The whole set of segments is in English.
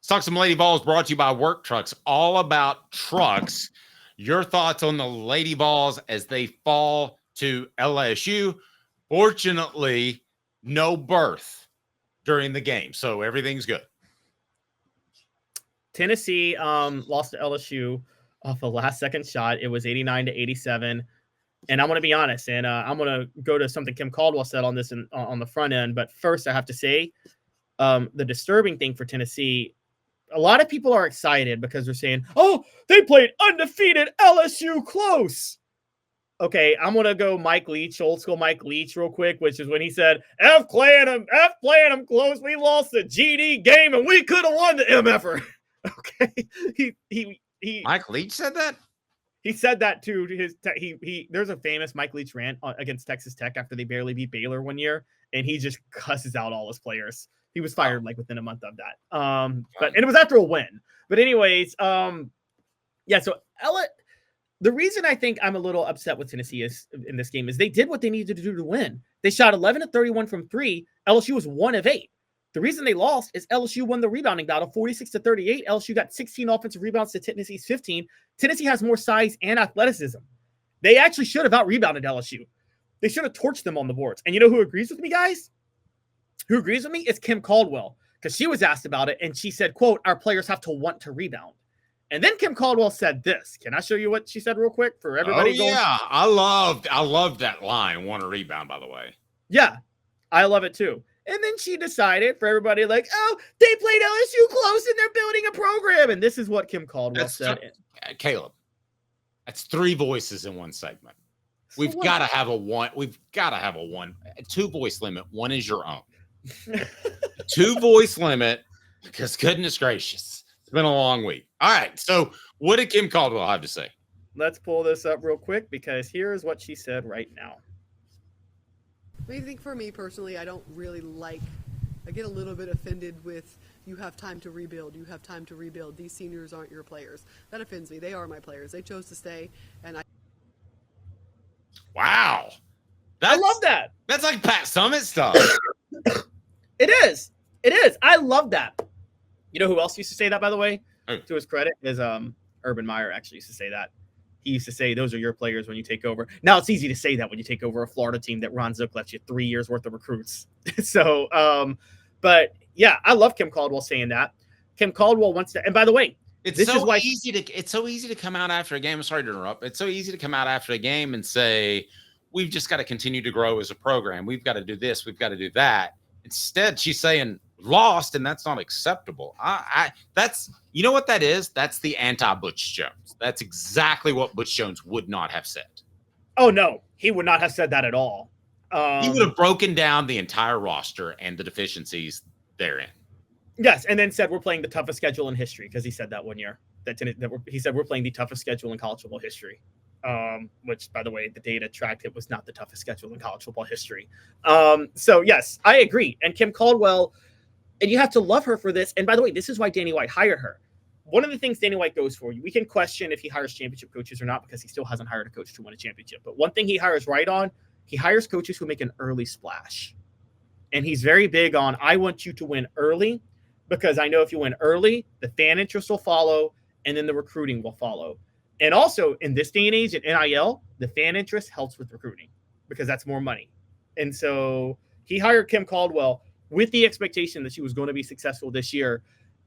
Let's talk some Lady Vols, brought to you by Work Trucks, all about trucks. Your thoughts on the Lady Vols as they fall to LSU. Fortunately, no berth during the game, so everything's good. Tennessee lost to LSU off a last-second shot. It was 89-87. And I'm going to be honest, and I'm going to go to something Kim Caldwell said on this on the front end. But first, I have to say the disturbing thing for Tennessee, a lot of people are excited because they're saying, oh, they played undefeated LSU close. Okay, I'm going to go Mike Leach, old school Mike Leach real quick, which is when he said, F playing them close. We lost the GD game and we could have won the MFR. Okay, he Mike Leach said that? He said that to his there's a famous Mike Leach rant against Texas Tech after they barely beat Baylor one year, and he just cusses out all his players. He was fired like within a month of that. And it was after a win. But anyways, yeah, so the reason I think I'm a little upset with Tennessee in this game is they did what they needed to do to win. They shot 11 of 31 from 3. LSU was 1 of 8. The reason they lost is LSU won the rebounding battle 46-38. LSU got 16 offensive rebounds to Tennessee's 15. Tennessee has more size and athleticism. They actually should have out-rebounded LSU. They should have torched them on the boards. And you know who agrees with me, guys? Who agrees with me? It's Kim Caldwell, because she was asked about it, and she said, quote, our players have to want to rebound. And then Kim Caldwell said this. Can I show you what she said real quick for everybody? Oh, yeah. I loved that line, want to rebound, by the way. Yeah, I love it too. And then she decided for everybody like, oh, they played LSU close and they're building a program. And this is what Kim Caldwell said. Caleb, that's 3 voices in one segment. We've got to have a 2-voice limit. One is your own. 2-voice limit, because goodness gracious, it's been a long week. All right. So what did Kim Caldwell have to say? Let's pull this up real quick, because here's what she said right now. I think for me personally, I don't really I get a little bit offended with you have time to rebuild. You have time to rebuild. These seniors aren't your players. That offends me. They are my players. They chose to stay. And Wow. I love that. That's like Pat Summitt stuff. It is. I love that. You know who else used to say that, by the way? To his credit, is Urban Meyer actually used to say that. He used to say, those are your players when you take over. Now, it's easy to say that when you take over a Florida team that Ron Zook left you 3 years worth of recruits. So, but yeah, I love Kim Caldwell saying that. Kim Caldwell wants to, and by the way, it's so easy to come out after a game. I'm sorry to interrupt. It's so easy to come out after a game and say, we've just got to continue to grow as a program. We've got to do this. We've got to do that. Instead, she's saying lost, and that's not acceptable. That's, you know what that is? That's the anti-Butch Jones. That's exactly what Butch Jones would not have said. Oh, no, he would not have said that at all. He would have broken down the entire roster and the deficiencies therein. Yes, and then said we're playing the toughest schedule in history, because he said that one year. He said we're playing the toughest schedule in college football history. Which, by the way, the data tracked it was not the toughest schedule in college football history. So, yes, I agree. And Kim Caldwell, and you have to love her for this. And by the way, this is why Danny White hired her. One of the things Danny White goes for, we can question if he hires championship coaches or not, because he still hasn't hired a coach to win a championship. But one thing he hires right on, he hires coaches who make an early splash. And he's very big on, I want you to win early, because I know if you win early, the fan interest will follow, and then the recruiting will follow. And also, in this day and age at NIL, the fan interest helps with recruiting, because that's more money. And so he hired Kim Caldwell with the expectation that she was going to be successful this year.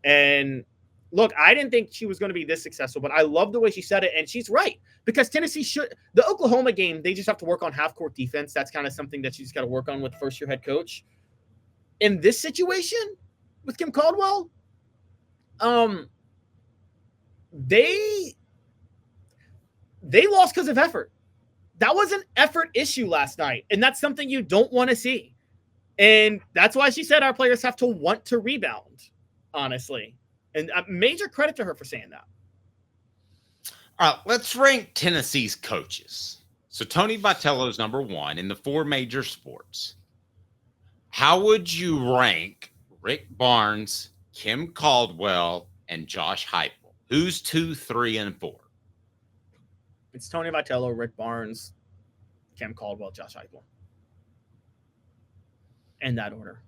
And look, I didn't think she was going to be this successful, but I love the way she said it. And she's right, because Tennessee the Oklahoma game, they just have to work on half-court defense. That's kind of something that she's got to work on with first-year head coach. In this situation with Kim Caldwell, they lost because of effort. That was an effort issue last night, and that's something you don't want to see. And that's why she said our players have to want to rebound, honestly. And major credit to her for saying that. All right, let's rank Tennessee's coaches. So Tony Vitello's number 1 in the 4 major sports. How would you rank Rick Barnes, Kim Caldwell, and Josh Heupel? Who's 2, 3, and 4? It's Tony Vitello, Rick Barnes, Kim Caldwell, Josh Heupel. In that order.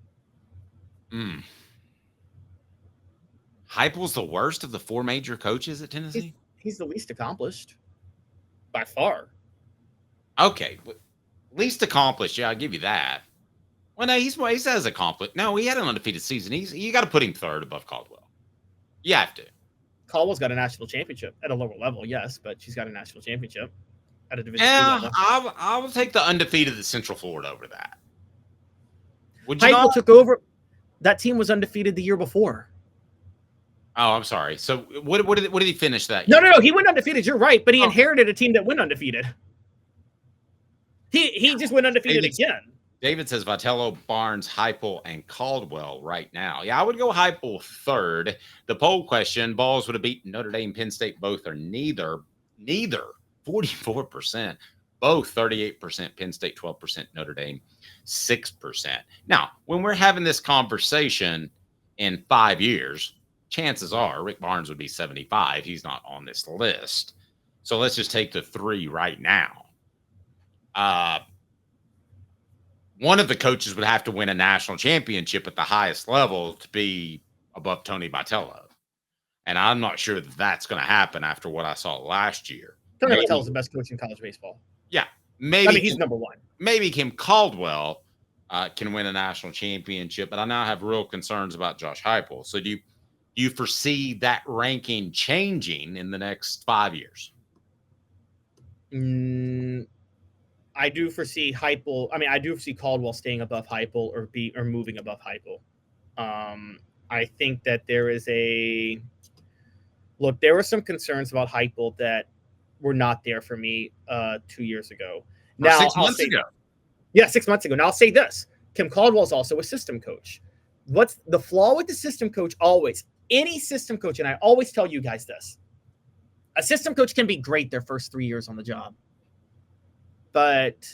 Heupel's the worst of the 4 major coaches at Tennessee? He's the least accomplished by far. Okay. Least accomplished. Yeah, I'll give you that. Well, no, he's as accomplished. No, he had an undefeated season. You got to put him third above Caldwell. You have to. Caldwell's got a national championship at a lower level, yes, but she's got a national championship at a Division II level. I will take the undefeated at Central Florida over that. Would you Heupel took over. That team was undefeated the year before. Oh, I'm sorry. So what did he finish that year? No. He went undefeated. You're right, but he inherited a team that went undefeated. He just went undefeated again. David says Vitello, Barnes, Heupel, and Caldwell right now. Yeah, I would go Heupel third. The poll question: Vols would have beaten Notre Dame, Penn State, both or neither. 44%. Both 38%. Penn State 12%. Notre Dame 6%. Now, when we're having this conversation in 5 years, chances are Rick Barnes would be 75. He's not on this list. So let's just take the 3 right now. One of the coaches would have to win a national championship at the highest level to be above Tony Vitello. And I'm not sure that that's going to happen after what I saw last year. Tony Vitello is the best coach in college baseball. Yeah. Maybe he's number 1. Maybe Kim Caldwell can win a national championship, but I now have real concerns about Josh Heupel. So do you foresee that ranking changing in the next 5 years? I do foresee Heupel. I mean, I do see Caldwell staying above Heupel or moving above Heupel. I think that there were some concerns about Heupel that were not there for me 2 years ago. Now, 6 months ago. Yeah, 6 months ago. Now I'll say this. Kim Caldwell is also a system coach. What's the flaw with the system coach? Always, any system coach, and I always tell you guys this, a system coach can be great their first 3 years on the job. But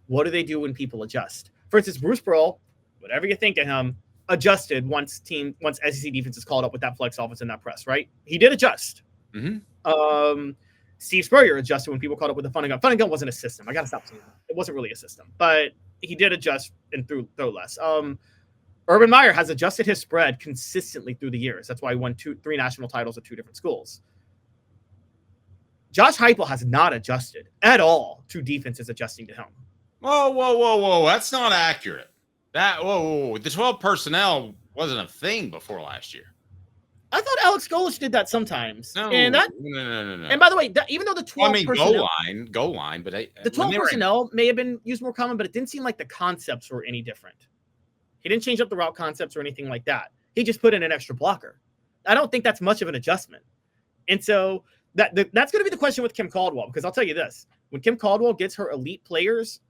what do they do when people adjust? For instance, Bruce Pearl, whatever you think of him, adjusted once SEC defense is called up with that flex offense and that press, right? He did adjust. Mm-hmm. Steve Spurrier adjusted when people called up with the fun and gun. Fun and gun wasn't a system. I got to stop saying that. It wasn't really a system, but he did adjust and throw less. Urban Meyer has adjusted his spread consistently through the years. That's why he won 3 national titles at 2 different schools. Josh Heupel has not adjusted at all to defenses adjusting to him. Whoa. That's not accurate. The 12 personnel wasn't a thing before last year. I thought Alex Golich did that sometimes. No. And by the way, even though the 12 personnel, goal line, but the 12 personnel may have been used more common, but it didn't seem like the concepts were any different. He didn't change up the route concepts or anything like that. He just put in an extra blocker. I don't think that's much of an adjustment. And so that's going to be the question with Kim Caldwell, because I'll tell you this. When Kim Caldwell gets her elite players,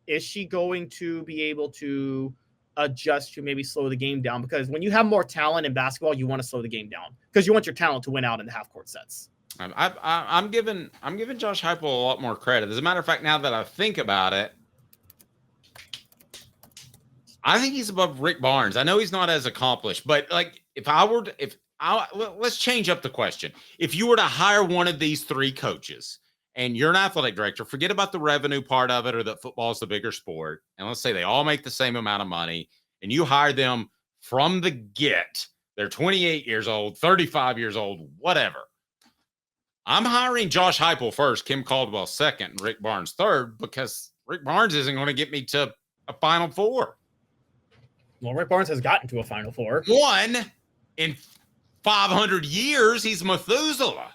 is she going to be able to adjust to maybe slow the game down? Because when you have more talent in basketball, you want to slow the game down because you want your talent to win out in the half court sets. I'm giving Josh Heupel a lot more credit. As a matter of fact, now that I think about it, I think he's above Rick Barnes. I know he's not as accomplished, but like let's change up the question. If you were to hire one of these 3 coaches and you're an athletic director, forget about the revenue part of it or that football is the bigger sport. And let's say they all make the same amount of money and you hire them from the get. They're 28 years old, 35 years old, whatever. I'm hiring Josh Heupel first, Kim Caldwell second, and Rick Barnes third, because Rick Barnes isn't going to get me to a Final Four. Well, Rick Barnes has gotten to a Final Four. 1 in 500 years. He's Methuselah.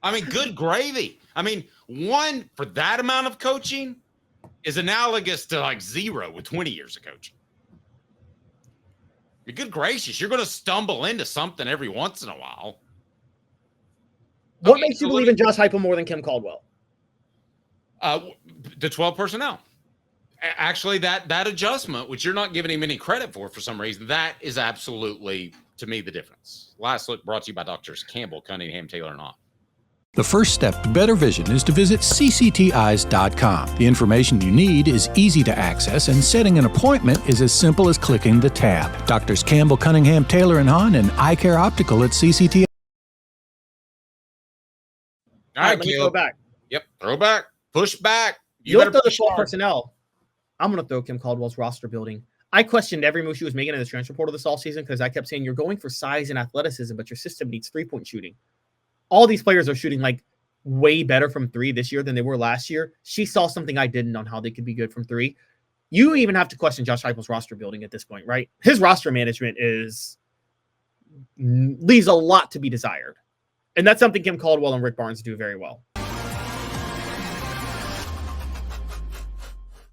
I mean, good gravy. I mean, 1 for that amount of coaching is analogous to like 0 with 20 years of coaching. I mean, good gracious, you're going to stumble into something every once in a while. What makes you believe in Josh Heupel more than Kim Caldwell? The 12 personnel. Actually, that adjustment, which you're not giving him any credit for some reason, that is absolutely, to me, the difference. Last Look brought to you by Doctors Campbell, Cunningham, Taylor, and Hahn. The first step to better vision is to visit ccteyes.com. The information you need is easy to access, and setting an appointment is as simple as clicking the tab. Doctors Campbell, Cunningham, Taylor, and Hahn, and Eye Care Optical at CCT. All right, let me throw back. Yep, throw back, push back. You look at the 12 personnel. I'm going to throw Kim Caldwell's roster building I questioned every move she was making in the transfer portal this offseason because I kept saying, you're going for size and athleticism, but your system needs three-point shooting. All these players are shooting like way better from three this year than they were last year. She saw something I didn't on how they could be good from three. You even have to question Josh Heupel's roster building at this point, right? His roster management leaves a lot to be desired. And that's something Kim Caldwell and Rick Barnes do very well.